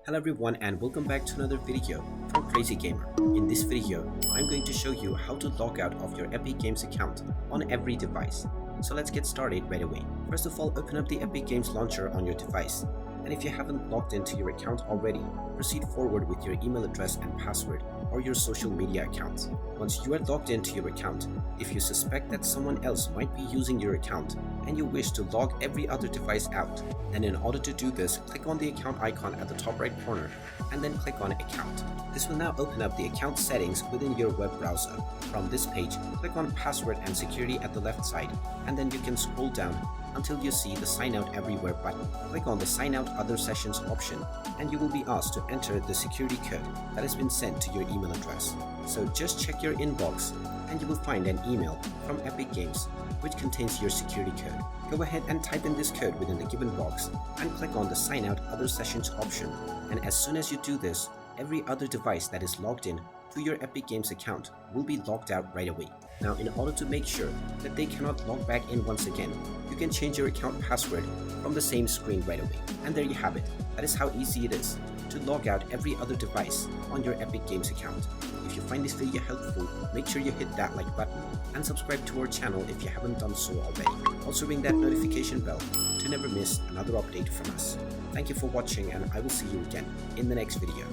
Hello everyone and welcome back to another video from Crazy Gamer. In this video, I'm going to show you how to log out of your Epic Games account on every device. So let's get started right away. First of all, open up the Epic Games launcher on your device. And if you haven't logged into your account already, proceed forward with your email address and password or your social media accounts. Once you are logged into your account, if you suspect that someone else might be using your account and you wish to log every other device out, then in order to do this, click on the account icon at the top right corner and then click on Account. This will now open up the account settings within your web browser. From this page, click on Password and Security at the left side, and then you can scroll down until you see the Sign Out Everywhere button. Click on the Sign Out Other Sessions option, and you will be asked to enter the security code that has been sent to your email address. So just check your inbox, and you will find an email from Epic Games which contains your security code. Go ahead and type in this code within the given box and click on the Sign Out Other Sessions option. And as soon as you do this, every other device that is logged in to your Epic Games account will be logged out right away. Now, in order to make sure that they cannot log back in once again, you can change your account password from the same screen right away. And there you have it. That is how easy it is to log out every other device on your Epic Games account. If you find this video helpful, make sure you hit that like button and subscribe to our channel if you haven't done so already. Also ring that notification bell to never miss another update from us. Thank you for watching, and I will see you again in the next video.